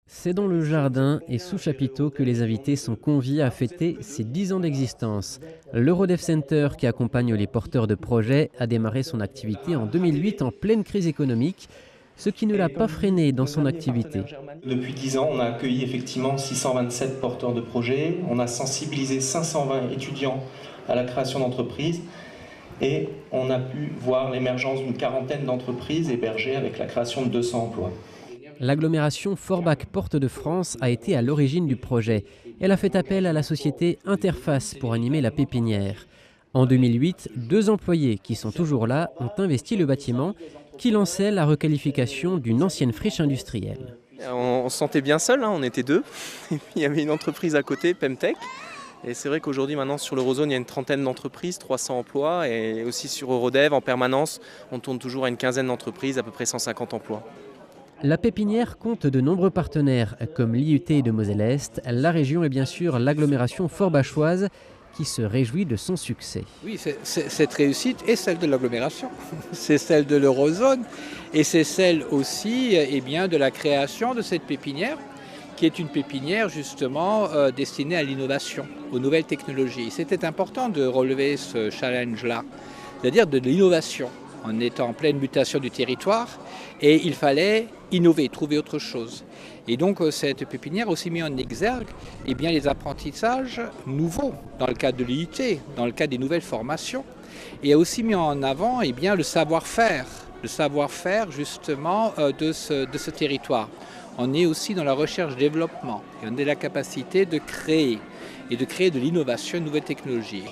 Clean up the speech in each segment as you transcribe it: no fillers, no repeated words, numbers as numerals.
C'est dans le jardin et sous chapiteau que les invités sont conviés à fêter ses 10 ans d'existence. L'Eurodev Center, qui accompagne les porteurs de projets, a démarré son activité en 2008 en pleine crise économique, ce qui ne l'a pas freiné dans son activité. Depuis 10 ans, on a accueilli effectivement 627 porteurs de projets, on a sensibilisé 520 étudiants à la création d'entreprises et on a pu voir l'émergence d'une quarantaine d'entreprises hébergées avec la création de 200 emplois. L'agglomération Forbach Porte de France a été à l'origine du projet. Elle a fait appel à la société Interface pour animer la pépinière. En 2008, 2 employés qui sont toujours là ont investi le bâtiment qui lançait la requalification d'une ancienne friche industrielle. On se sentait bien seul, on était deux. Et puis il y avait une entreprise à côté, Pemtech. Et c'est vrai qu'aujourd'hui, maintenant, sur l'Eurozone, il y a une trentaine d'entreprises, 300 emplois. Et aussi sur Eurodev, en permanence, on tourne toujours à une quinzaine d'entreprises, à peu près 150 emplois. La pépinière compte de nombreux partenaires, comme l'IUT de Moselle-Est, la région et bien sûr l'agglomération forbachoise, qui se réjouit de son succès. Oui, cette réussite est celle de l'agglomération, c'est celle de l'Eurozone et c'est celle aussi de la création de cette pépinière qui est une pépinière justement destinée à l'innovation, aux nouvelles technologies. C'était important de relever ce challenge-là, c'est-à-dire de l'innovation. On est en pleine mutation du territoire et il fallait innover, trouver autre chose. Et donc cette pépinière a aussi mis en exergue les apprentissages nouveaux dans le cadre de l'IUT, dans le cadre des nouvelles formations, et a aussi mis en avant le savoir-faire justement de ce territoire. On est aussi dans la recherche-développement et on a la capacité de créer de l'innovation, de nouvelles technologies.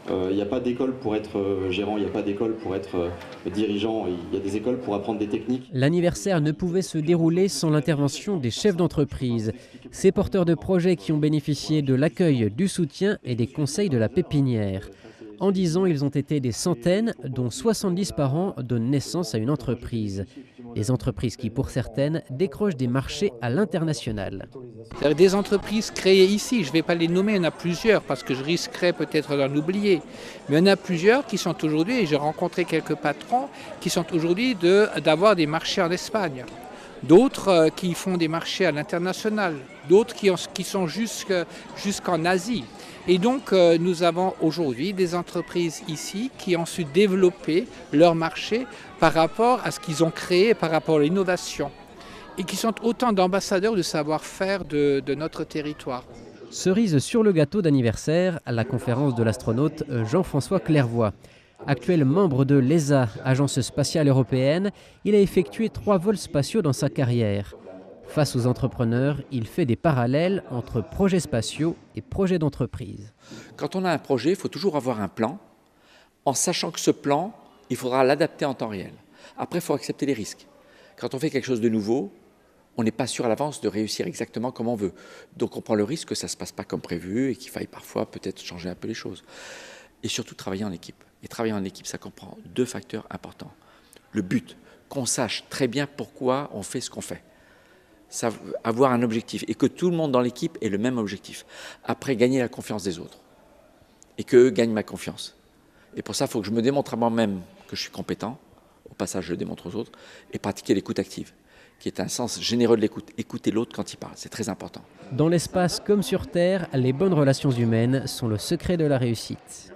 Il n'y a pas d'école pour être gérant, il n'y a pas d'école pour être dirigeant, il y a des écoles pour apprendre des techniques. L'anniversaire ne pouvait se dérouler sans l'intervention des chefs d'entreprise, ces porteurs de projets qui ont bénéficié de l'accueil, du soutien et des conseils de la pépinière. En 10 ans, ils ont été des centaines, dont 70 par an donnent naissance à une entreprise. Des entreprises qui, pour certaines, décrochent des marchés à l'international. Des entreprises créées ici, je ne vais pas les nommer, il y en a plusieurs parce que je risquerais peut-être d'en oublier. Mais il y en a plusieurs qui sont aujourd'hui, et j'ai rencontré quelques patrons, qui sont aujourd'hui d'avoir des marchés en Espagne. D'autres qui font des marchés à l'international, d'autres qui sont jusqu'en Asie. Et donc nous avons aujourd'hui des entreprises ici qui ont su développer leur marché par rapport à ce qu'ils ont créé, par rapport à l'innovation. Et qui sont autant d'ambassadeurs du savoir-faire de notre territoire. Cerise sur le gâteau d'anniversaire à la conférence de l'astronaute Jean-François Clairvoy. Actuel membre de l'ESA, Agence spatiale européenne, il a effectué 3 vols spatiaux dans sa carrière. Face aux entrepreneurs, il fait des parallèles entre projets spatiaux et projets d'entreprise. Quand on a un projet, il faut toujours avoir un plan, en sachant que ce plan, il faudra l'adapter en temps réel. Après, il faut accepter les risques. Quand on fait quelque chose de nouveau, on n'est pas sûr à l'avance de réussir exactement comme on veut. Donc on prend le risque que ça ne se passe pas comme prévu et qu'il faille parfois peut-être changer un peu les choses. Et surtout travailler en équipe. Et travailler en équipe, ça comprend 2 facteurs importants. Le but, qu'on sache très bien pourquoi on fait ce qu'on fait. Avoir un objectif et que tout le monde dans l'équipe ait le même objectif. Après, gagner la confiance des autres et qu'eux gagnent ma confiance. Et pour ça, il faut que je me démontre à moi-même que je suis compétent. Au passage, je le démontre aux autres. Et pratiquer l'écoute active, qui est un sens généreux de l'écoute. Écouter l'autre quand il parle, c'est très important. Dans l'espace comme sur Terre, les bonnes relations humaines sont le secret de la réussite.